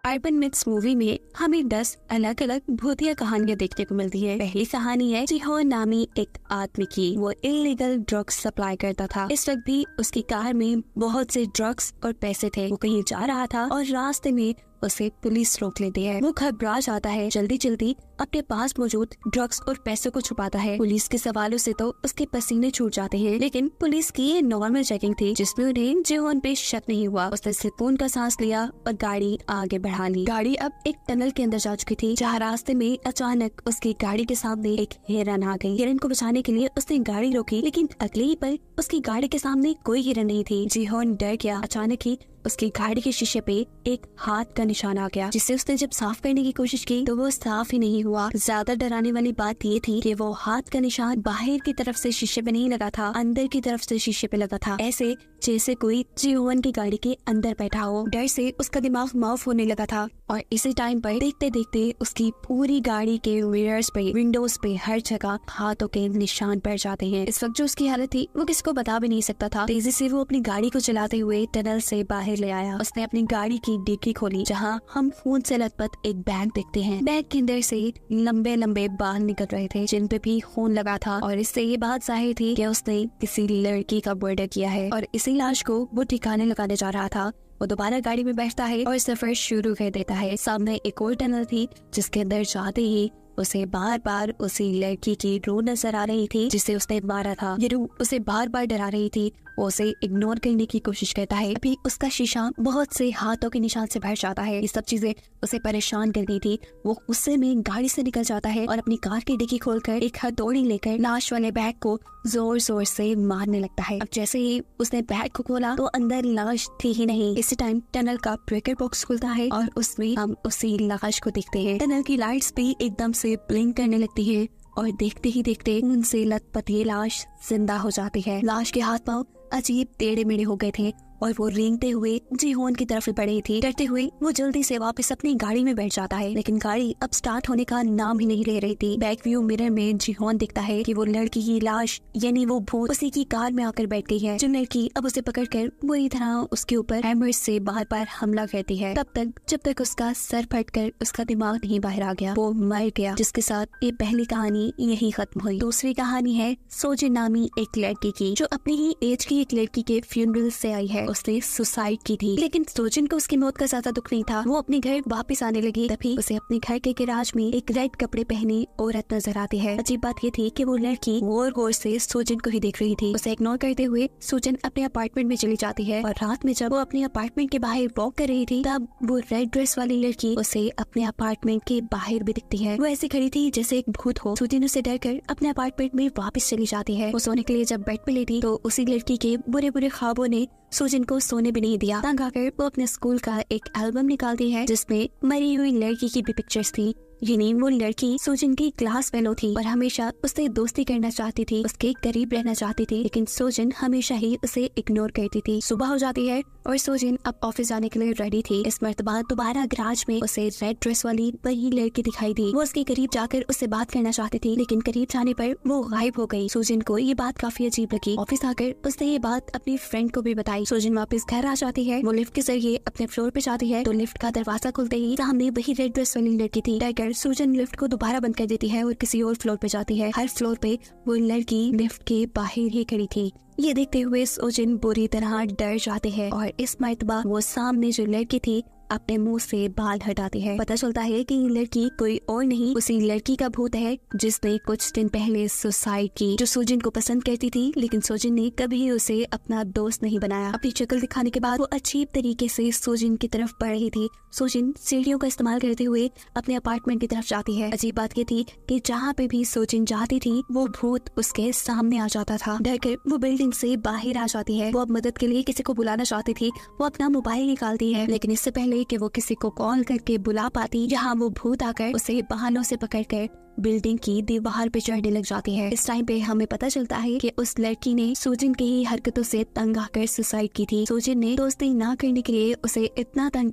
Urban myths movie में हमें 10 अलग अलग भूतिया कहानियां देखने को मिलती है। पहली कहानी है जिहोन नामी एक आदमी की। वो इलीगल ड्रग्स सप्लाई करता था। इस वक्त भी उसकी कार में बहुत से ड्रग्स और पैसे थे। वो कहीं जा रहा था और रास्ते में उसे पुलिस रोक लेती है। वो घबरा जाता है, जल्दी जल्दी अपने पास मौजूद ड्रग्स और पैसों को छुपाता है। पुलिस के सवालों से तो उसके पसीने छूट जाते हैं, लेकिन पुलिस की ये नॉर्मल चेकिंग थी जिसमें उन्हें जिहोन पे शक नहीं हुआ। उसने सुकून का सांस लिया और गाड़ी आगे बढ़ा ली। गाड़ी अब एक टनल के अंदर जा चुकी थी, जहाँ रास्ते में अचानक उसकी गाड़ी के सामने एक हिरन आ गई। हिरन को बचाने के लिए उसने गाड़ी रोकी, लेकिन अगले ही पल उसकी गाड़ी के सामने कोई हिरन नहीं थी। जिहोन डर गया। अचानक ही उसकी गाड़ी के शीशे पे एक हाथ का निशान आ गया, जिसे उसने जब साफ करने की कोशिश की तो वो साफ ही नहीं हुआ। ज्यादा डराने वाली बात ये थी कि वो हाथ का निशान बाहर की तरफ से शीशे पे नहीं लगा था, अंदर की तरफ से शीशे पे लगा था, ऐसे जैसे कोई जिहोन की गाड़ी के अंदर बैठा हो। डर से उसका दिमाग माफ होने लगा था और इसी टाइम पर देखते देखते उसकी पूरी गाड़ी के मिरर्स पे, विंडोज पे, हर जगह हाथों के निशान पड़ जाते हैं। इस वक्त जो उसकी हालत थी वो किसी को बता भी नहीं सकता था। तेजी से वो अपनी गाड़ी को चलाते हुए टनल से बाहर ले आया। उसने अपनी गाड़ी की डिक्की खोली, जहाँ हम खून से लथपथ एक बैग देखते हैं। बैग के अंदर से लंबे लंबे बाल निकल रहे थे, जिन पे भी खून लगा था, और इससे ये बात जाहिर थी कि उसने किसी लड़की का मर्डर किया है और इसी लाश को वो ठिकाने लगाने जा रहा था। वो दोबारा गाड़ी में बैठता है और सफर शुरू कर देता है। सामने एक और टनल थी जिसके अंदर जाते ही उसे बार बार उसी लड़की की रूह नजर आ रही थी जिसे उसने मारा था। ये रूह उसे बार बार डरा रही थी। वो उसे इग्नोर करने की कोशिश करता है। अभी उसका शीशा बहुत से हाथों के निशान से भर जाता है। ये सब चीजें उसे परेशान कर रही थी। वो गुस्से में गाड़ी से निकल जाता है और अपनी कार की डिक्की खोलकर एक हथौड़ी लेकर लाश वाले बैग को जोर जोर से मारने लगता है। अब जैसे ही उसने बैग को खोला तो अंदर लाश थी ही नहीं। इसी टाइम टनल का ब्रेकर बॉक्स खुलता है और उसमें हम उसी लाश को देखते हैं। टनल की लाइट्स भी एकदम से ब्लिंक करने लगती है और देखते ही देखते उनसे लथपथ ये लाश जिंदा हो जाती है। लाश के हाथ पांव अजीब टेढ़े मेढ़े हो गए थे और वो रेंगते हुए जिहोन की तरफ बढ़ी थी। डरते हुए वो जल्दी से वापस अपनी गाड़ी में बैठ जाता है, लेकिन गाड़ी अब स्टार्ट होने का नाम ही नहीं ले रही थी। बैक व्यू मिरर में जिहोन दिखता है कि वो लड़की की लाश यानी वो भूत उसी की कार में आकर बैठ गई है। जो लड़की अब उसे पकड़कर बुरी तरह उसके ऊपर हैमर से बार बार हमला करती है, तब तक जब तक उसका सर फटकर उसका दिमाग नहीं बाहर आ गया। वो मर गया, जिसके साथ ये पहली कहानी यही खत्म हुई। दूसरी कहानी है सोजिन नामी एक लड़की की, जो अपनी ही एज की एक लड़की के फ्यूनरल से आई है। उसने सुसाइड की थी, लेकिन सोजिन को उसकी मौत का ज्यादा दुख नहीं था। वो अपने घर वापस आने लगी, तभी उसे अपने घर के गैराज में एक रेड कपड़े पहने औरत नजर आती है। अजीब बात ये थी कि वो लड़की गौर गौर से सोजिन को ही देख रही थी। उसे इग्नोर करते हुए सोजिन अपने अपार्टमेंट में चली जाती है और रात में जब वो अपने अपार्टमेंट के बाहर वॉक कर रही थी, तब वो रेड ड्रेस वाली लड़की उसे अपने अपार्टमेंट के बाहर भी दिखती है। वो ऐसी खड़ी थी जैसे एक भूत हो। सोजिन उसे डर कर अपने अपार्टमेंट में वापस चली जाती है। वो सोने के लिए जब बेड पे लेटी तो उसी लड़की के बुरे बुरे ख्वाबों ने सोजिन को सोने भी नहीं दिया। तंग आकर वो अपने स्कूल का एक एल्बम निकालती है जिसमें मरी हुई लड़की की भी पिक्चर्स थी। यानी वो लड़की सोजिन की क्लास फेलो थी और हमेशा उससे दोस्ती करना चाहती थी, उसके करीब रहना चाहती थी, लेकिन सोजिन हमेशा ही उसे इग्नोर करती थी। सुबह हो जाती है और सोजिन अब ऑफिस जाने के लिए रेडी थी। इस मर्तबा दोबारा गैराज में उसे रेड ड्रेस वाली वही लड़की दिखाई दी। वो उसके करीब जाकर उससे बात करना चाहती थी, लेकिन करीब जाने पर वो गायब हो गई। सोजिन को ये बात काफी अजीब लगी। ऑफिस आकर उसने ये बात अपनी फ्रेंड को भी बताई। सोजिन वापस घर आ जाती है। वो लिफ्ट के जरिए अपने फ्लोर पे जाती है तो लिफ्ट का दरवाजा खुलते ही सामने वही रेड ड्रेस वाली लड़की थी। सोजिन लिफ्ट को दोबारा बंद कर देती है और किसी और फ्लोर पे जाती है। हर फ्लोर पे वो लड़की लिफ्ट के बाहर ही खड़ी थी। ये देखते हुए सोजिन बुरी तरह डर जाते हैं और इस मर्तबा वो सामने जो लड़की थी अपने मुंह से बाल हटाती है। पता चलता है कि ये लड़की कोई और नहीं उसी लड़की का भूत है जिसने कुछ दिन पहले सुसाइड की, जो सोजिन को पसंद करती थी, लेकिन सोजिन ने कभी उसे अपना दोस्त नहीं बनाया। अपनी शक्ल दिखाने के बाद वो अजीब तरीके से सोजिन की तरफ बढ़ रही थी। सोजिन सीढ़ियों का इस्तेमाल करते हुए अपने अपार्टमेंट की तरफ जाती है। अजीब बात ये थी कि जहाँ पे भी सोजिन जाती थी वो भूत उसके सामने आ जाता था। डरकर वो बिल्डिंग से बाहर आ जाती है। वो अब मदद के लिए किसी को बुलाना चाहती थी। वो अपना मोबाइल निकालती है, लेकिन इससे पहले कि वो किसी को कॉल करके बुला पाती, जहाँ वो भूत आकर उसे बहानों से पकड़कर बिल्डिंग की दीवार पे चढ़ने लग जाती है। इस टाइम पे हमें पता चलता है कि उस लड़की ने सोजिन की ही हरकतों से तंग आकर सुसाइड की थी। सोजिन ने दोस्ती ना करने के लिए उसे इतना तंग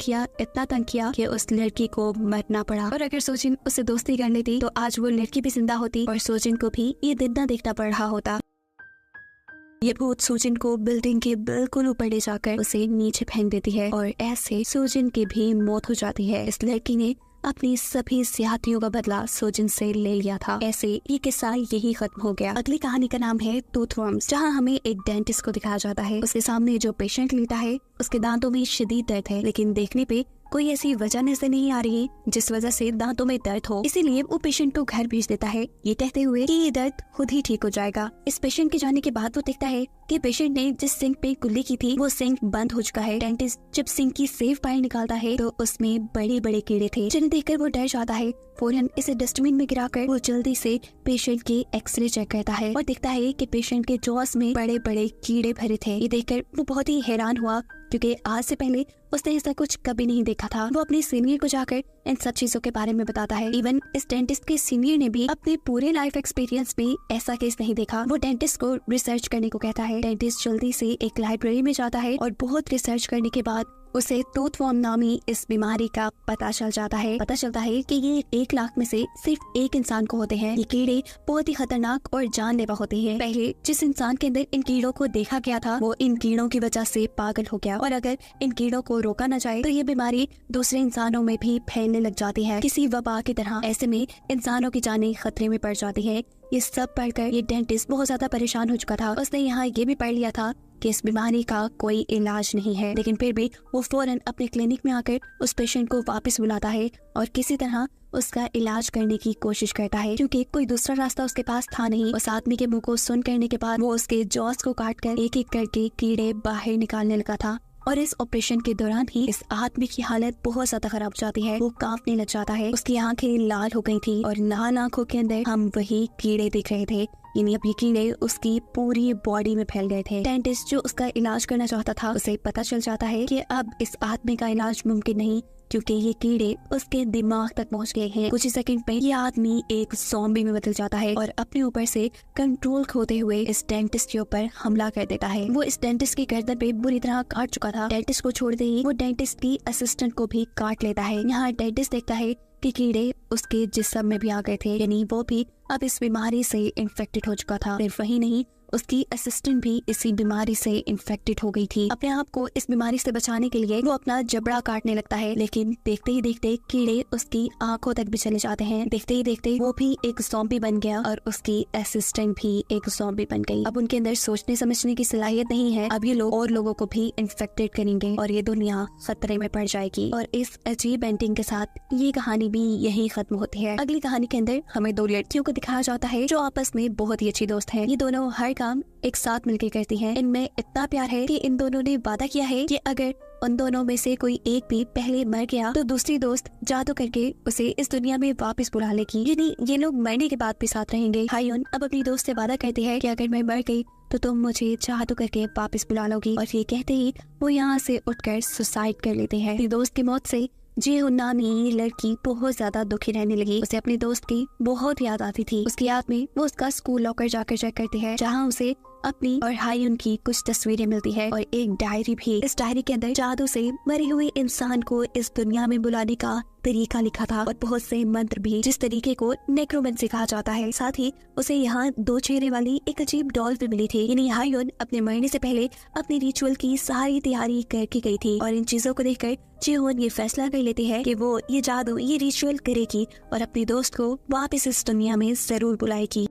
किया कि उस लड़की को मरना पड़ा। और अगर सोजिन उसे दोस्ती कर लेती तो आज वो लड़की भी जिंदा होती और सोजिन को भी ये दिन ना देखना पड़ रहा होता। ये भूत सूजन को बिल्डिंग के बिल्कुल ऊपर ले जाकर उसे नीचे फेंक देती है और ऐसे सूजन की भी मौत हो जाती है। इस लड़की ने अपनी सभी ज्यादतियों का बदला सूजन से ले लिया था। ऐसे ये किस्सा यही खत्म हो गया। अगली कहानी का नाम है टूथवर्म्स, जहाँ हमें एक डेंटिस्ट को दिखाया जाता है। उसके सामने जो पेशेंट लेटा है उसके दांतों में शदीद दर्द है, लेकिन देखने पे कोई ऐसी वजह नजर नहीं आ रही जिस वजह से दांतों में दर्द हो, इसीलिए वो पेशेंट को घर भेज देता है, ये कहते हुए कि ये दर्द खुद ही ठीक हो जाएगा। इस पेशेंट के जाने के बाद वो देखता है कि पेशेंट ने जिस सिंक पे कुल्ली की थी वो सिंक बंद हो चुका है। डेंटिस्ट जब सिंक की सेफ बाहर निकालता है तो उसमें बड़े बड़े कीड़े थे, जिन्हें देखकर वो डर जाता है। फौरन इसे डस्टबिन में गिराकर वो जल्दी से पेशेंट के एक्सरे चेक करता है और देखता है कि पेशेंट के जॉस में बड़े बड़े कीड़े भरे थे। ये देखकर वो बहुत ही हैरान हुआ, क्योंकि आज से पहले उसने ऐसा कुछ कभी नहीं देखा था। वो अपने सीनियर को जाकर इन सब चीजों के बारे में बताता है। इवन इस डेंटिस्ट के सीनियर ने भी अपने पूरे लाइफ एक्सपीरियंस में ऐसा केस नहीं देखा। वो डेंटिस्ट को रिसर्च करने को कहता है। डेंटिस्ट जल्दी से एक लाइब्रेरी में जाता है और बहुत रिसर्च करने के बाद उसे टूथवर्म नामी इस बीमारी का पता चल जाता है। पता चलता है कि ये 1 लाख में से सिर्फ एक इंसान को होते हैं। ये कीड़े बहुत ही खतरनाक और जानलेवा होते हैं। पहले जिस इंसान के अंदर इन कीड़ों को देखा गया था वो इन कीड़ों की वजह से पागल हो गया, और अगर इन कीड़ों को रोका न जाए तो ये बीमारी दूसरे इंसानों में भी फैलने लग जाती है, किसी वबा की तरह। ऐसे में इंसानों की जानें खतरे में पड़ जाती है। ये सब पढ़कर ये डेंटिस्ट बहुत ज्यादा परेशान हो चुका था। उसने यहाँ ये भी पढ़ लिया था कि इस बीमारी का कोई इलाज नहीं है, लेकिन फिर भी वो फौरन अपने क्लिनिक में आकर उस पेशेंट को वापस बुलाता है और किसी तरह उसका इलाज करने की कोशिश करता है, क्योंकि कोई दूसरा रास्ता उसके पास था नहीं। उस आदमी के मुंह को सुन करने के बाद वो उसके जॉस को काटकर एक एक करके कीड़े बाहर निकालने लगा था। और इस ऑपरेशन के दौरान ही इस आदमी की हालत बहुत ज्यादा खराब हो जाती है। वो कांपने लग जाता है, उसकी आंखें लाल हो गई थी और लाल आंखों के अंदर हम वही कीड़े देख रहे थे। यानी अब ये कीड़े उसकी पूरी बॉडी में फैल गए थे। डेंटिस्ट जो उसका इलाज करना चाहता था उसे पता चल जाता है कि अब इस आदमी का इलाज मुमकिन नहीं, क्योंकि ये कीड़े उसके दिमाग तक पहुंच गए हैं। कुछ ही सेकंड में ये आदमी एक ज़ॉम्बी में बदल जाता है और अपने ऊपर से कंट्रोल खोते हुए इस डेंटिस्ट के ऊपर हमला कर देता है। वो इस डेंटिस्ट की गर्दन पे बुरी तरह काट चुका था। डेंटिस्ट को छोड़ते ही वो डेंटिस्ट की असिस्टेंट को भी काट लेता है। यहाँ डेंटिस्ट देखता है कि कीड़े उसके जिस्म में भी आ गए थे, यानी वो भी अब इस बीमारी से इन्फेक्टेड हो चुका था। सिर्फ वही नहीं, उसकी असिस्टेंट भी इसी बीमारी से इन्फेक्टेड हो गई थी। अपने आप को इस बीमारी से बचाने के लिए वो अपना जबड़ा काटने लगता है, लेकिन देखते ही देखते कीड़े उसकी आंखों तक भी चले जाते हैं। देखते ही देखते वो भी एक ज़ॉम्बी बन गया और उसकी असिस्टेंट भी एक ज़ॉम्बी बन गई। अब उनके अंदर सोचने समझने की सलाहियत नहीं है। अब ये लोग और लोगों को भी इन्फेक्टेड करेंगे और ये दुनिया खतरे में पड़ जाएगी। और इस अजीब एंडिंग के साथ ये कहानी भी यही खत्म होती है। अगली कहानी के अंदर हमें 2 लड़कियों को दिखाया जाता है जो आपस में बहुत ही अच्छी दोस्त हैं। ये दोनों हर काम एक साथ मिलकर करती हैं। इनमें इतना प्यार है कि इन दोनों ने वादा किया है कि अगर उन दोनों में से कोई एक भी पहले मर गया तो दूसरी दोस्त जादू करके उसे इस दुनिया में वापस बुला लेगी, यानी ये लोग मरने के बाद भी साथ रहेंगे। हायुन अब अपनी दोस्त से वादा करती है कि अगर मैं मर गई तो तुम मुझे जादू करके वापस बुला लोगी, और ये कहते ही वो यहाँ से उठकर सुसाइड कर लेते हैं। अपनी दोस्त की मौत से जीहुन नामी लड़की बहुत ज्यादा दुखी रहने लगी। उसे अपनी दोस्त की बहुत याद आती थी। उसकी याद में वो उसका स्कूल लॉकर जाकर चेक करती है, जहाँ उसे अपनी और हायुन की कुछ तस्वीरें मिलती है और एक डायरी भी। इस डायरी के अंदर जादू से मरे हुए इंसान को इस दुनिया में बुलाने का तरीका लिखा था और बहुत से मंत्र भी, जिस तरीके को नेक्रोमेंसी कहा जाता है। साथ ही उसे यहाँ 2 चेहरे वाली एक अजीब डॉल भी मिली थी। यानी हायुन अपने मरने से पहले अपनी रिचुअल की सारी तैयारी करके गई थी और इन चीजों को देखकर जीहुन ये फैसला कर लेती है कि वो ये जादू ये रिचुअल करेगी और अपनी दोस्त को वापस इस दुनिया में जरूर बुलाएगी।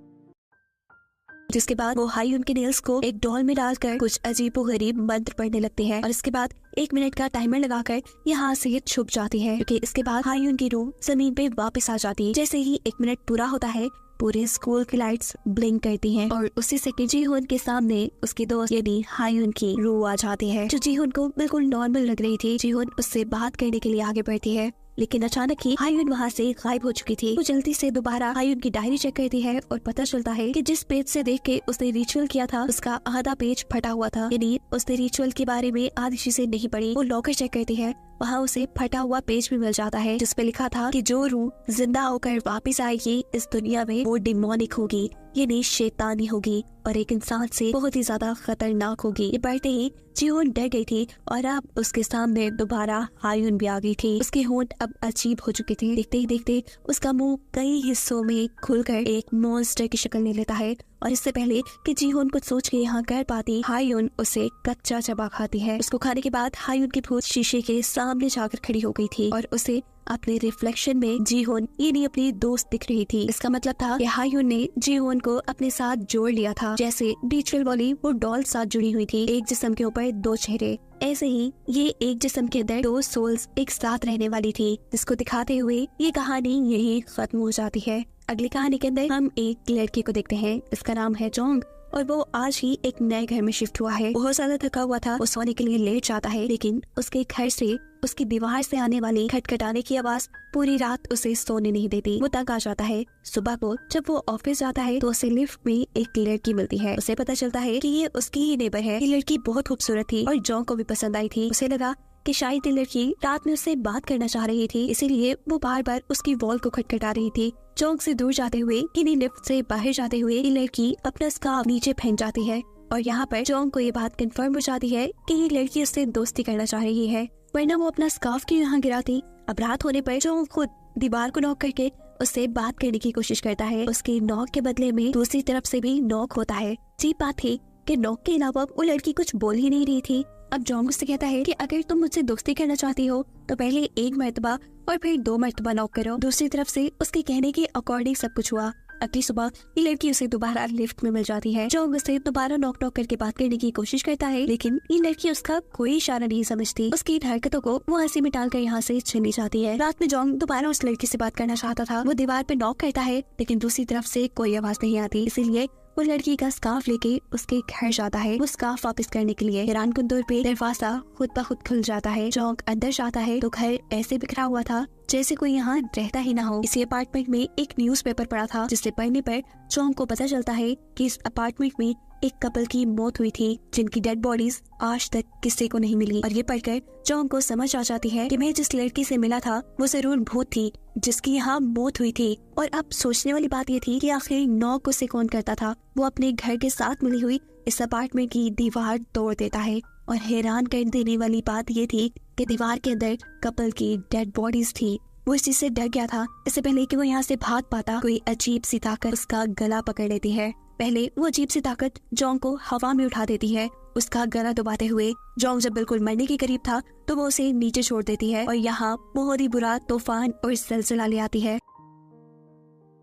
जिसके बाद वो हायुन के नेल्स को एक डॉल में डालकर कुछ अजीबोगरीब मंत्र पढ़ने लगते हैं और इसके बाद 1 मिनट का टाइमर लगाकर यहाँ से ये छुप जाती है, क्योंकि इसके बाद हायुन की रूह जमीन पे वापस आ जाती है। जैसे ही 1 मिनट पूरा होता है पूरे स्कूल की लाइट्स ब्लिंक करती हैं और उसी से जीहुन के सामने उसकी दोस्त यानी हायुन की रूह आ जाती है, जो जीहुन को बिल्कुल नॉर्मल लग रही थी। जीहुन उससे बात करने के लिए आगे बढ़ती है, लेकिन अचानक ही हायुन वहाँ से गायब हो चुकी थी। वो जल्दी से दोबारा हायुन की डायरी चेक करती है और पता चलता है कि जिस पेज से देख के उसने रिचुअल किया था उसका आधा पेज फटा हुआ था, यानी उसने रिचुअल के बारे में आधी चीजें नहीं पढ़ी। वो लॉकर चेक करती है, वहाँ उसे फटा हुआ पेज भी मिल जाता है जिसपे लिखा था कि जो रूह जिंदा होकर वापस आएगी इस दुनिया में वो डिमोनिक होगी, यानी शैतानी होगी और एक इंसान से बहुत ही ज्यादा खतरनाक होगी। ये पढ़ते ही जीहुन डर गई थी और अब उसके सामने दोबारा हायुन भी आ गई थी। उसके होंठ अब अजीब हो चुके थे। देखते ही देखते उसका मुंह कई हिस्सों में खुलकर एक मॉन्स्टर की शक्ल ले लेता है और इससे पहले कि जीहोन कुछ सोच के यहाँ कर पाती, हायून उसे कच्चा चबा खाती है। उसको खाने के बाद हायून की भूत शीशे के सामने जाकर खड़ी हो गई थी और उसे अपने रिफ्लेक्शन में जीहोन यानी अपनी दोस्त दिख रही थी। इसका मतलब था कि हायून ने जीहोन को अपने साथ जोड़ लिया था, जैसे डिजिटल वाली वो डॉल साथ जुड़ी हुई थी। एक जिस्म के ऊपर दो चेहरे, ऐसे ही ये एक जिस्म के अंदर दो सोल्स एक साथ रहने वाली थी, जिसको दिखाते हुए ये कहानी यही खत्म हो जाती है। अगली कहानी के अंदर हम एक लड़के को देखते हैं, इसका नाम है जोंग और वो आज ही एक नए घर में शिफ्ट हुआ है। बहुत ज्यादा थका हुआ था, वो सोने के लिए लेट जाता है, लेकिन उसके घर से उसकी दीवार से आने वाली खटखटाने की आवाज पूरी रात उसे सोने नहीं देती। वो तंग आ जाता है। सुबह को जब वो ऑफिस जाता है तो उसे लिफ्ट में एक लड़की मिलती है। उसे पता चलता है कि ये उसकी ही नेबर है। ये लड़की बहुत खूबसूरत थी और जोंग को भी पसंद आई थी। उसे लगा कि शायद ये लड़की रात में उससे बात करना चाह रही थी, इसीलिए वो बार बार उसकी वॉल को खटखटा रही थी। जोंग से दूर जाते हुए, किन्हीं लिफ्ट से बाहर जाते हुए ये लड़की अपना स्कार्फ नीचे फेंक जाती है और यहाँ पर जोंग को ये बात कंफर्म हो जाती है कि ये लड़की उससे दोस्ती करना चाह रही है, वरना वो अपना स्कार्फ क्यों यहाँ गिराती। अब रात होने पर जोंग खुद दीवार को नॉक करके उससे बात करने की कोशिश करता है। उसके नॉक के बदले में दूसरी तरफ से भी नॉक होता है। अजीब बात थी कि नॉक के अलावा वो लड़की कुछ बोल ही नहीं रही थी। अब जोंग उससे कहता है कि अगर तुम मुझसे दोस्ती करना चाहती हो तो पहले एक मर्तबा और फिर 2 मर्तबा नॉक करो। दूसरी तरफ से उसके कहने के अकॉर्डिंग सब कुछ हुआ। अगली सुबह ये लड़की उसे दोबारा लिफ्ट में मिल जाती है। जोंग उसे दोबारा नॉक करके बात करने की कोशिश करता है, लेकिन ये लड़की उसका कोई इशारा नहीं समझती। उसकी हरकतों को वो हंसी में टालकर यहाँ से चली जाती है। रात में जोंग दोबारा उस लड़की से बात करना चाहता था। वो दीवार पे नॉक करता है, लेकिन दूसरी तरफ से कोई आवाज नहीं आती, इसीलिए वो लड़की का स्कार्फ लेके उसके घर जाता है। वो स्कार्फ वापस करने के लिए हैरान कुन तौर पे दरवाजा खुद ब खुद खुल जाता है। जोंग अंदर जाता है तो घर ऐसे बिखरा हुआ था जैसे कोई यहाँ रहता ही ना हो। इसी अपार्टमेंट में एक न्यूज़पेपर पड़ा था, जिससे पढ़ने पर जोंग को पता चलता है कि इस अपार्टमेंट में एक कपल की मौत हुई थी, जिनकी डेड बॉडीज आज तक किसी को नहीं मिली। और ये पढ़कर जोंग को समझ आ जाती है कि मैं जिस लड़की से मिला था वो जरूर भूत थी, जिसकी यहाँ मौत हुई थी। और अब सोचने वाली बात ये थी कि आखिर नॉक उसे कौन करता था। वो अपने घर के साथ मिली हुई इस अपार्टमेंट की दीवार तोड़ देता है और हैरान कर देने वाली बात ये थी कि दीवार के अंदर कपल की डेड बॉडीज थी। वो इस चीज से डर गया था। इससे पहले कि वो यहाँ से भाग पाता, कोई अजीब सी ताकत उसका गला पकड़ लेती है। पहले वो अजीब सी ताकत जोंग को हवा में उठा देती है, उसका गला दबाते हुए। जोंग जब बिल्कुल मरने के करीब था तो वो उसे नीचे छोड़ देती है और यहाँ बहुत ही बुरा तूफान और सिलसिला ले आती है।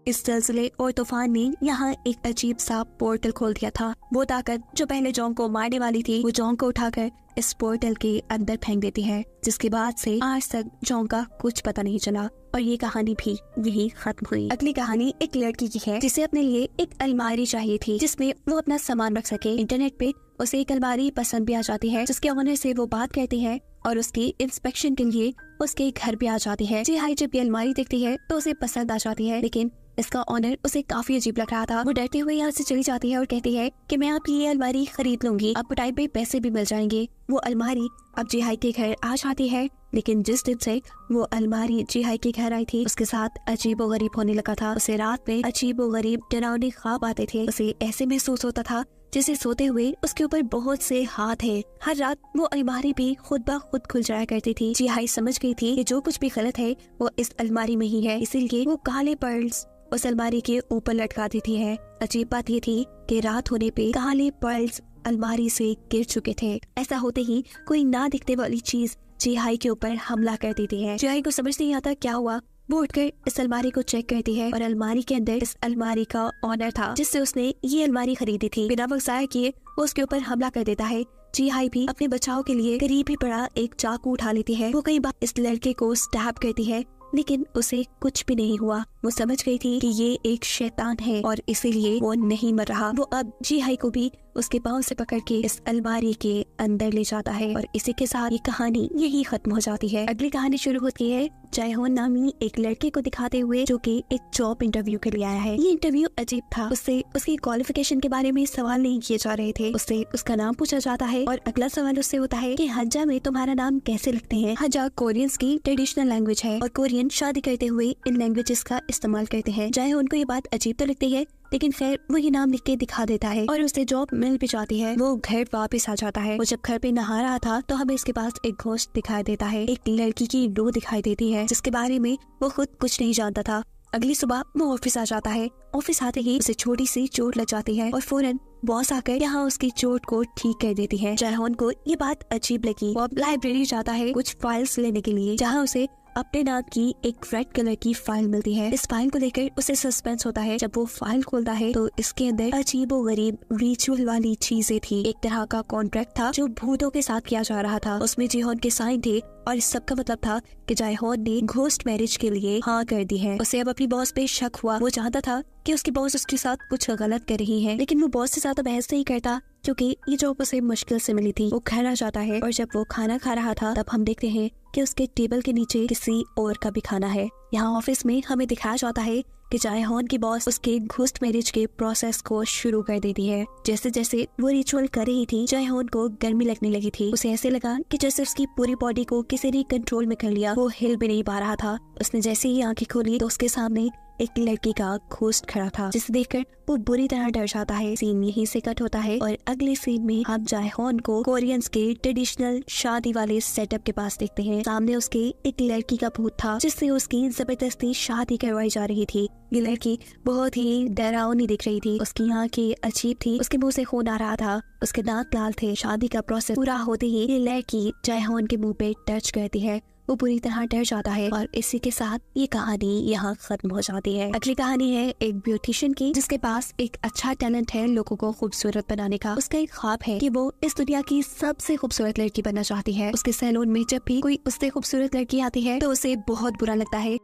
इस सिलसिले और तूफान ने यहाँ एक अजीब सा पोर्टल खोल दिया था। वो ताकत जो पहले जोंग को मारने वाली थी, वो जोंग को उठाकर इस पोर्टल के अंदर फेंक देती है, जिसके बाद से आज तक जोंग का कुछ पता नहीं चला और ये कहानी भी यही खत्म हुई। अगली कहानी एक लड़की की है, जिसे अपने लिए एक अलमारी चाहिए थी जिसमें वो अपना सामान रख सके। इंटरनेट पे उसे एक अलमारी पसंद भी आ जाती है, जिसके ओनर से वो बात करती है और उसकी इंस्पेक्शन के लिए उसके घर पे आ जाती है। जी हाई जब ये अलमारी देखती है तो उसे पसंद आ जाती है, लेकिन इसका ऑनर उसे काफी अजीब लग रहा था। वो डरते हुए यहाँ से चली जाती है और कहती है कि मैं आपकी ये अलमारी खरीद लूंगी, आपको टाइम पे पैसे भी मिल जाएंगे। वो अलमारी अब जीहाई के घर आ जाती है, लेकिन जिस दिन से वो अलमारी जीहाई के घर आई थी उसके साथ अजीब व गरीब होने लगा था। उसे रात में अजीब व गरीब डरावने ख्वाब आते थे। उसे ऐसे महसूस होता था जैसे सोते हुए उसके ऊपर बहुत से हाथ हैं। हर रात वो अलमारी भी खुद ब खुद खुल जाया करती थी। जीहाई समझ गई थी कि जो कुछ भी गलत है वो इस अलमारी में ही है, इसीलिए वो काले पर्ल्स उस अलमारी के ऊपर लटका देती है। अजीब बात ये थी कि रात होने पे काले पर्ल्स अलमारी से गिर चुके थे। ऐसा होते ही कोई ना दिखने वाली चीज जीहाई के ऊपर हमला कर देती है। जीहाई को समझ नहीं आता क्या हुआ। वो उठकर इस अलमारी को चेक करती है और अलमारी के अंदर इस अलमारी का ऑनर था, जिससे उसने ये अलमारी खरीदी थी। बिना वक्त जाया किए वो उसके ऊपर हमला कर देता है। जीहाई भी अपने बचाव के लिए करीब ही पड़ा एक चाकू उठा लेती है। वो कई बार इस लड़के को स्टैब करती है, लेकिन उसे कुछ भी नहीं हुआ। वो समझ गई थी कि ये एक शैतान है और इसीलिए वो नहीं मर रहा। वो अब जीहाई को भी उसके पाँव से पकड़ के इस अलमारी के अंदर ले जाता है और इसी के साथ ये कहानी यही खत्म हो जाती है। अगली कहानी शुरू होती है जयहोन नामी एक लड़के को दिखाते हुए, जो कि एक जॉब इंटरव्यू के लिए आया है। ये इंटरव्यू अजीब था। उससे उसकी क्वालिफिकेशन के बारे में सवाल नहीं किए जा रहे थे। उससे उसका नाम पूछा जाता है और अगला सवाल उससे होता है कि हज्जा में तुम्हारा नाम कैसे लिखते हैं। हज्जा कोरियंस की ट्रेडिशनल लैंग्वेज है और कोरियन शादी करते हुए इन लैंग्वेजेस का इस्तेमाल करते हैं। जयहोन को ये बात अजीब तो लगती है, लेकिन खैर वो ये नाम लिख के दिखा देता है और उसे जॉब मिल भी जाती है। वो घर वापस आ जाता है। वो जब घर पे नहा रहा था तो हमें इसके पास एक घोस्ट दिखाई देता है। एक लड़की की रूह दिखाई देती है, जिसके बारे में वो खुद कुछ नहीं जानता था। अगली सुबह वो ऑफिस आ जाता है। ऑफिस आते ही उसे छोटी सी चोट लग जाती है और फौरन बॉस आकर यहाँ उसकी चोट को ठीक कर देती है। जयहोन को ये बात अजीब लगी। वो अब लाइब्रेरी जाता है कुछ फाइल्स लेने के लिए, जहाँ उसे अपने नाम की एक रेड कलर की फाइल मिलती है। इस फाइल को लेकर उसे सस्पेंस होता है। जब वो फाइल खोलता है तो इसके अंदर अजीबोगरीब रिचुअल वाली चीजें थी। एक तरह का कॉन्ट्रैक्ट था जो भूतों के साथ किया जा रहा था। उसमें जयहोन के साइन थे और इस सब का मतलब था कि जयहोन ने घोस्ट मैरिज के लिए हाँ कर दी है। उसे अब अपनी बॉस पे शक हुआ। वो चाहता था कि उसकी बॉस उसके साथ कुछ गलत कर रही है, लेकिन वो बॉस से ज्यादा बहस नहीं करता क्योंकि ये जॉब उसे मुश्किल से मिली थी। वो घर आ जाता है और जब वो खाना खा रहा था तब हम देखते हैं कि उसके टेबल के नीचे किसी और का भी खाना है। यहाँ ऑफिस में हमें दिखाया जाता है कि जयहोन की बॉस उसके घोस्ट मैरिज के प्रोसेस को शुरू कर देती है। जैसे जैसे वो रिचुअल कर रही थी, जयहोन को गर्मी लगने लगी थी। उसे ऐसे लगा कि जैसे उसकी पूरी बॉडी को किसी ने कंट्रोल में कर लिया। वो हिल भी नहीं पा रहा था। उसने जैसे ही आंखें खोली तो उसके सामने एक लड़की का घोस्ट खड़ा था, जिसे देखकर वो बुरी तरह डर जाता है। सीन यहीं से कट होता है और अगले सीन में हम जयहोन को कोरियंस के ट्रेडिशनल शादी वाले सेटअप के पास देखते हैं। सामने उसके एक लड़की का भूत था जिससे उसकी जबरदस्ती शादी करवाई जा रही थी। ये लड़की बहुत ही डरावनी दिख रही थी। उसकी आंखें अजीब थी, उसके मुंह से खून आ रहा था, उसके दांत लाल थे। शादी का प्रोसेस पूरा होते ही ये लड़की जयहोन के मुंह पे टच करती है। वो बुरी तरह डर जाता है और इसी के साथ ये कहानी यहाँ खत्म हो जाती है। अगली कहानी है एक ब्यूटिशियन की, जिसके पास एक अच्छा टैलेंट है लोगों को खूबसूरत बनाने का। उसका एक ख्वाब है कि वो इस दुनिया की सबसे खूबसूरत लड़की बनना चाहती है। उसके सैलून में जब भी कोई उससे खूबसूरत लड़की आती है तो उसे बहुत बुरा लगता है।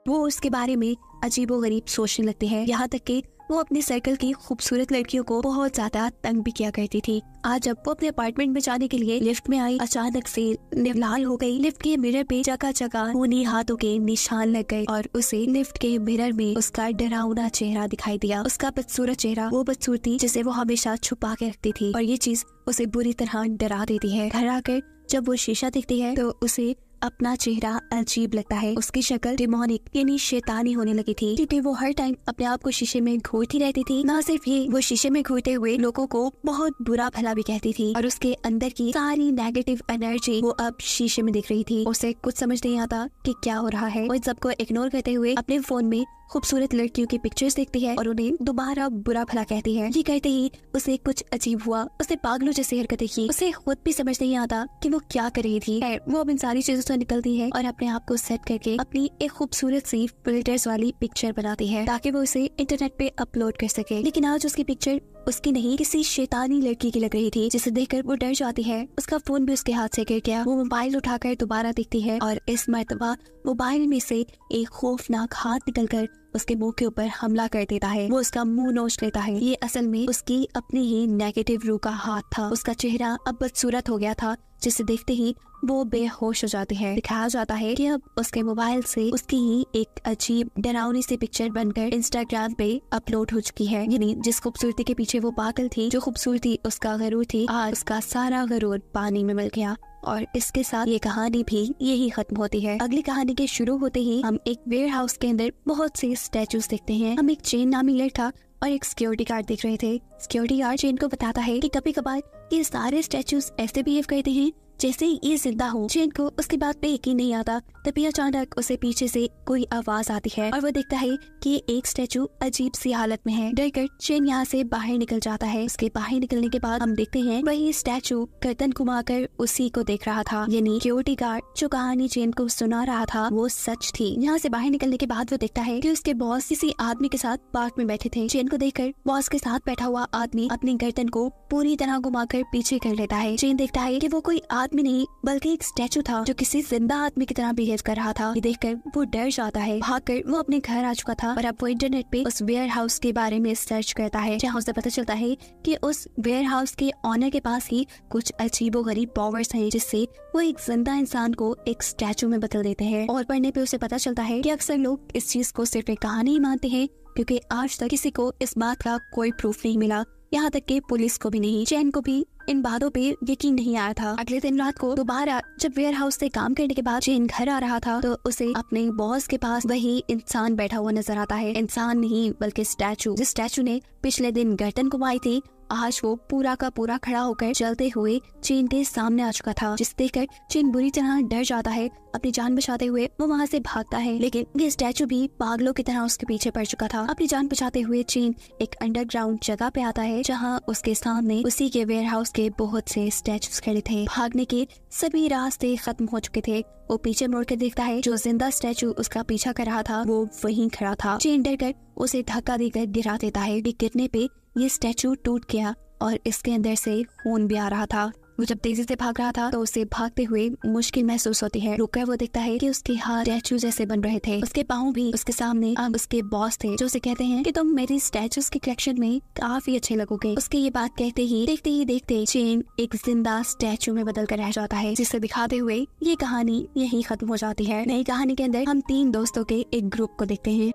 वो उसके बारे में अजीबोगरीब सोचने लगती है, यहाँ तक कि वो अपने सर्कल की खूबसूरत लड़कियों को बहुत ज्यादा तंग भी किया करती थी। आज जब वो अपने अपार्टमेंट में जाने के लिए लिफ्ट में आई, अचानक से लाल हो गई। लिफ्ट के मिरर पे जगह जगह खूनी हाथों के निशान लग गए और उसे लिफ्ट के मिरर में उसका डरावना चेहरा दिखाई दिया। उसका बदसूरत चेहरा, वो बदसूरती जिसे वो हमेशा छुपा के रखती थी, और ये चीज उसे बुरी तरह डरा देती है। घर आकर जब वो शीशा देखती है तो उसे अपना चेहरा अजीब लगता है। उसकी शक्ल डिमोनिक यानी शैतानी होने लगी थी, क्योंकि वो हर टाइम अपने आप को शीशे में घूरती रहती थी। ना सिर्फ ये, वो शीशे में घूरते हुए लोगों को बहुत बुरा भला भी कहती थी और उसके अंदर की सारी नेगेटिव एनर्जी वो अब शीशे में दिख रही थी। उसे कुछ समझ नहीं आता कि क्या हो रहा है। वो इन सबको इग्नोर करते हुए अपने फोन में खूबसूरत लड़कियों की पिक्चर्स देखती है और उन्हें दोबारा बुरा भला कहती है। ये कहते ही उसे कुछ अजीब हुआ। उसने पागलों जैसी हरकतें की। उसे खुद भी समझ नहीं आता कि वो क्या कर रही थी। वो अब इन सारी चीजों से निकलती है और अपने आप को सेट करके अपनी एक खूबसूरत सी फिल्टर्स वाली पिक्चर बनाती है ताकि वो उसे इंटरनेट पे अपलोड कर सके। लेकिन आज उसकी पिक्चर उसकी नहीं, किसी शैतानी लड़की की लग रही थी, जिसे देखकर वो डर जाती है। उसका फोन भी उसके हाथ से गिर गया। वो मोबाइल उठाकर दोबारा देखती है और इस मर्तबा मोबाइल में से एक खौफनाक हाथ निकलकर उसके मुंह के ऊपर हमला कर देता है। वो उसका मुंह नोच लेता है। ये असल में उसकी अपनी ही नेगेटिव रूह का हाथ था। उसका चेहरा अब बदसूरत हो गया था, जिसे देखते ही वो बेहोश हो जाती है। दिखाया जाता है कि अब उसके मोबाइल से उसकी ही एक अजीब डरावनी सी पिक्चर बनकर इंस्टाग्राम पे अपलोड हो चुकी है। यानी जिस खूबसूरती के पीछे वो पागल थी, जो खूबसूरती उसका गरूर थी, आज उसका सारा गरूर पानी में मिल गया। और इसके साथ ये कहानी भी यही खत्म होती है। अगली कहानी के शुरू होते ही हम एक वेयर हाउस के अंदर बहुत से स्टैचूज देखते हैं। हम एक चेन नामी लड़का और एक सिक्योरिटी गार्ड देख रहे थे। सिक्योरिटी गार्ड चेन को बताता है कि कभी कभार ये सारे स्टैचूज ऐसे बिहेव करते हैं जैसे ये जिंदा हो। चेन को उसकी बात पे यकीन नहीं आता। तभी अचानक उसे पीछे से कोई आवाज आती है और वो देखता है कि एक स्टैचू अजीब सी हालत में है। डरकर चेन यहाँ से बाहर निकल जाता है। उसके बाहर निकलने के बाद हम देखते हैं वही स्टैचू गर्दन घुमाकर उसी को देख रहा था। यानी सिक्योरिटी गार्ड जो कहानी चेन को सुना रहा था वो सच थी। यहाँ से बाहर निकलने के बाद वो देखता है कि उसके बॉस किसी आदमी के साथ पार्क में बैठे थे। चेन को देखकर बॉस के साथ बैठा हुआ आदमी अपनी गर्दन को पूरी तरह घुमाकर पीछे कर लेता है। चेन देखता है कि वो कोई आदमी नहीं बल्कि एक स्टैचू था जो किसी जिंदा आदमी की तरह बिहेव कर रहा था। ये देखकर वो डर जाता है। भागकर वो अपने घर आ चुका था और अब वो इंटरनेट पे उस वेयर हाउस के बारे में सर्च करता है, जहाँ उसे पता चलता है कि उस वेयर हाउस के ऑनर के पास ही कुछ अजीबोगरीब पावर्स हैं, जिससे वो एक जिंदा इंसान को एक स्टैचू में बदल देते हैं। और पढ़ने पे उसे पता चलता है कि अक्सर लोग इस चीज को सिर्फ एक कहानी ही मानते हैं, क्योंकि आज तक किसी को इस बात का कोई प्रूफ नहीं मिला, यहाँ तक कि पुलिस को भी नहीं। चैन को भी इन बातों पे यकीन नहीं आया था। अगले दिन रात को दोबारा जब वेयर हाउस से काम करने के बाद चैन घर आ रहा था तो उसे अपने बॉस के पास वही इंसान बैठा हुआ नजर आता है। इंसान नहीं बल्कि स्टैचू, जिस स्टैचू ने पिछले दिन गर्दन घुमाई थी आज वो पूरा का पूरा खड़ा होकर चलते हुए चेन के सामने आ चुका था, जिसे देखकर चेन बुरी तरह डर जाता है। अपनी जान बचाते हुए वो वहाँ से भागता है, लेकिन ये स्टैचू भी पागलों की तरह उसके पीछे पड़ चुका था। अपनी जान बचाते हुए चेन एक अंडरग्राउंड जगह पे आता है, जहाँ उसके सामने उसी के वेयरहाउस के बहुत से स्टैचूज खड़े थे। भागने के सभी रास्ते खत्म हो चुके थे। वो पीछे मुड़ के देखता है, जो जिंदा स्टैचू उसका पीछा कर रहा था वो वहीं खड़ा था। चेन डर कर उसे धक्का देकर गिरा देता है। गिरने पे ये स्टैचू टूट गया और इसके अंदर से खून भी आ रहा था। वो जब तेजी से भाग रहा था तो उसे भागते हुए मुश्किल महसूस होती है। रुककर वो देखता है कि उसके हाथ स्टैचू जैसे बन रहे थे, उसके पाँव भी। उसके सामने अब उसके बॉस थे, जो उसे कहते हैं कि तुम मेरी स्टैचूज के कलेक्शन में काफी अच्छे लगोगे। उसके ये बात कहते ही देखते चेन एक जिंदा स्टैचू में बदल कर रह जाता है, जिसे दिखाते हुए ये कहानी यही खत्म हो जाती है। नई कहानी के अंदर हम 3 दोस्तों के एक ग्रुप को देखते हैं।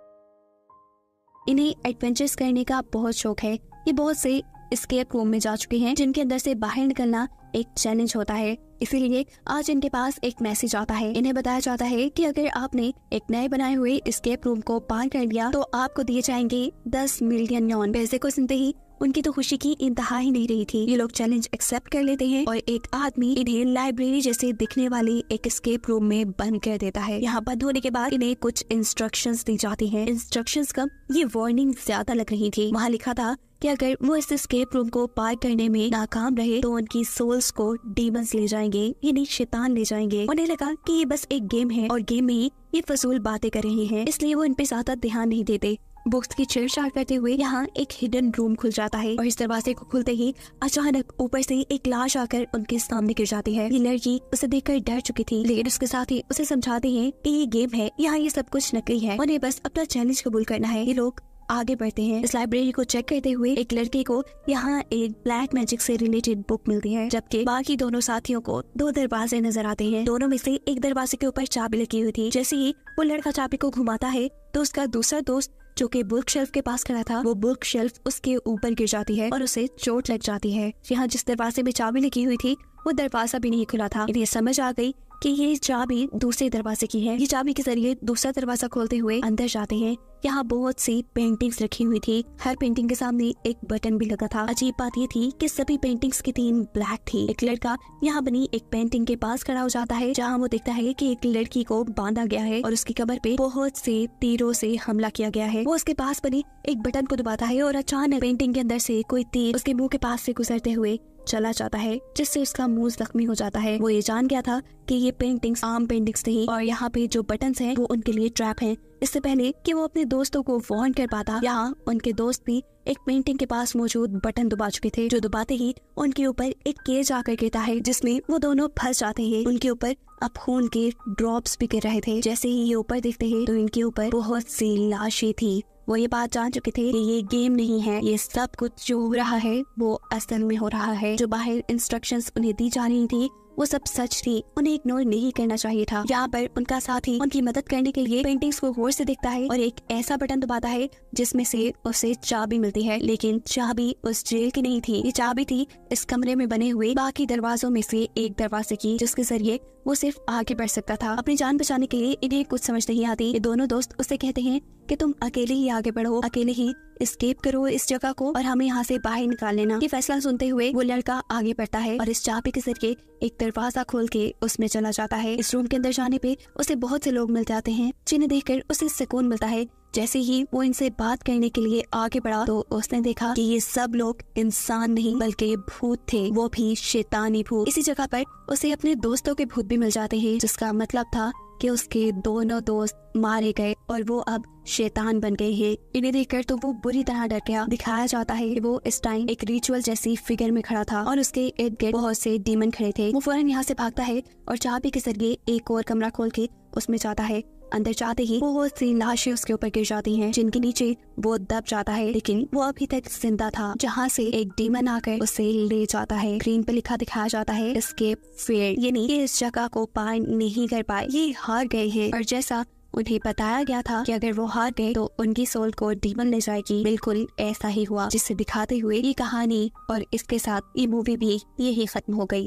इन्हें एडवेंचर्स करने का बहुत शौक है। ये बहुत से एस्केप रूम में जा चुके हैं, जिनके अंदर से बाहर निकलना एक चैलेंज होता है। इसीलिए आज इनके पास एक मैसेज आता है। इन्हें बताया जाता है कि अगर आपने एक नए बनाए हुए एस्केप रूम को पार कर लिया तो आपको दिए जाएंगे 10 मिलियन यॉन। पैसे को सुनते ही उनकी तो खुशी की इंतहा ही नहीं रही थी। ये लोग चैलेंज एक्सेप्ट कर लेते हैं और एक आदमी इन्हें लाइब्रेरी जैसे दिखने वाली एक एस्केप रूम में बंद कर देता है। यहाँ बंद होने के बाद इन्हें कुछ इंस्ट्रक्शंस दी जाती हैं। इंस्ट्रक्शंस कम, ये वार्निंग ज्यादा लग रही थी। वहाँ लिखा था कि अगर वो इस एस्केप रूम को पार करने में नाकाम रहे तो उनकी सोल्स को डीमंस ले जाएंगे, यानी शैतान ले जाएंगे। उन्हें लगा कि ये बस एक गेम है और गेम में ही ये फजूल बातें कर रहे हैं, इसलिए वो इन पे ज्यादा ध्यान नहीं देते। बुक्स की छेड़छाड़ करते हुए यहाँ एक हिडन रूम खुल जाता है और इस दरवाजे को खुलते ही अचानक ऊपर से एक लाश आकर उनके सामने गिर जाती है। ये लड़की उसे देखकर डर चुकी थी, लेकिन उसके साथ ही उसे समझाते हैं कि ये गेम है, यहाँ ये सब कुछ नकली है, उन्हें बस अपना चैलेंज कबूल करना है। ये लोग आगे बढ़ते हैं। इस लाइब्रेरी को चेक करते हुए एक लड़के को यहाँ एक ब्लैक मैजिक से रिलेटेड बुक मिलती है, जबकि बाकी दोनों साथियों को 2 दरवाजे नजर आते हैं। दोनों में से एक दरवाजे के ऊपर चाबी लगी हुई थी। जैसे ही वो लड़का चाबी को घुमाता है तो उसका दूसरा दोस्त जो कि बुक शेल्फ के पास खड़ा था, वो बुक शेल्फ उसके ऊपर गिर जाती है और उसे चोट लग जाती है। यहाँ जिस दरवाजे में चाबी लगी हुई थी वो दरवाजा भी नहीं खुला था। इन्हें समझ आ गई कि ये चाबी दूसरे दरवाजे की है। ये चाबी के जरिए दूसरा दरवाजा खोलते हुए अंदर जाते हैं। यहाँ बहुत सी पेंटिंग्स रखी हुई थी। हर पेंटिंग के सामने एक बटन भी लगा था। अजीब बात ये थी कि सभी पेंटिंग्स की थीम ब्लैक थी। एक लड़का यहाँ बनी एक पेंटिंग के पास खड़ा हो जाता है, जहाँ वो देखता है कि एक लड़की को बांधा गया है और उसकी कमर पे बहुत से तीरों से हमला किया गया है। वो उसके पास बनी एक बटन को दबाता है और अचानक पेंटिंग के अंदर से कोई तीर उसके मुंह के पास से गुजरते हुए चला जाता है, जिससे उसका मुंह जख्मी हो जाता है। वो ये जान गया था कि ये पेंटिंग्स आम पेंटिंग्स नहीं और यहाँ पे जो बटन्स हैं वो उनके लिए ट्रैप हैं। इससे पहले कि वो अपने दोस्तों को वार्न कर पाता, यहाँ उनके दोस्त भी एक पेंटिंग के पास मौजूद बटन दबा चुके थे, जो दबाते ही उनके ऊपर एक केज आकर गिरता है, जिसमें वो दोनों फंस जाते हैं। उनके ऊपर अब खून के ड्रॉप्स भी गिर रहे थे। जैसे ही ये ऊपर देखते हैं तो इनके ऊपर बहुत सी लाशें थी। वो ये बात जान चुके थे कि ये गेम नहीं है, ये सब कुछ जो हो रहा है वो असल में हो रहा है। जो बाहर इंस्ट्रक्शंस उन्हें दी जा रही थी वो सब सच थी, उन्हें इग्नोर नहीं करना चाहिए था। यहाँ पर उनका साथी उनकी मदद करने के लिए पेंटिंग्स को गौर से देखता है और एक ऐसा बटन दबाता है जिसमें से उसे चाबी मिलती है, लेकिन चाबी उस जेल की नहीं थी। ये चाबी थी इस कमरे में बने हुए बाकी दरवाजों में से एक दरवाजे की, जिसके जरिए वो सिर्फ आगे बढ़ सकता था। अपनी जान बचाने के लिए इन्हें कुछ समझ नहीं आती। ये दोनों दोस्त उससे कहते हैं कि तुम अकेले ही आगे बढ़ो, अकेले ही एस्केप करो इस जगह को और हमें यहाँ से बाहर निकाल लेना। ये फैसला सुनते हुए वो लड़का आगे बढ़ता है और इस चाबी के जरिए एक दरवाजा खोल के उसमें चला जाता है। इस रूम के अंदर जाने पे उसे बहुत से लोग मिल जाते हैं, जिन्हें देखकर उसे सुकून मिलता है। जैसे ही वो इनसे बात करने के लिए आगे बढ़ा तो उसने देखा कि ये सब लोग इंसान नहीं बल्कि भूत थे, वो भी शैतानी भूत। इसी जगह पर उसे अपने दोस्तों के भूत भी मिल जाते हैं, जिसका मतलब था कि उसके दोनों दोस्त मारे गए और वो अब शैतान बन गए हैं। इन्हें देखकर तो वो बुरी तरह डर गया। दिखाया जाता है कि वो इस टाइम एक रिचुअल जैसी फिगर में खड़ा था और उसके इर्द गिर्द बहुत से डीमन खड़े थे। वो फौरन यहाँ से भागता है और चाबी के जरिए एक और कमरा खोल के उसमें जाता है। अंदर जाते ही बहुत सी लाशें उसके ऊपर गिर जाती हैं, जिनके नीचे वो दब जाता है, लेकिन वो अभी तक जिंदा था। जहाँ से एक डीमन आकर उसे ले जाता है। स्क्रीन पे लिखा दिखाया जाता है एस्केप फेल्ड, यानी कि इस जगह को पार नहीं कर पाए, ये हार गए हैं। और जैसा उन्हें बताया गया था कि अगर वो हार गए तो उनकी सोल को डीमन ले जाएगी, बिल्कुल ऐसा ही हुआ, जिसे दिखाते हुए ये कहानी और इसके साथ ये मूवी भी यही खत्म हो गई।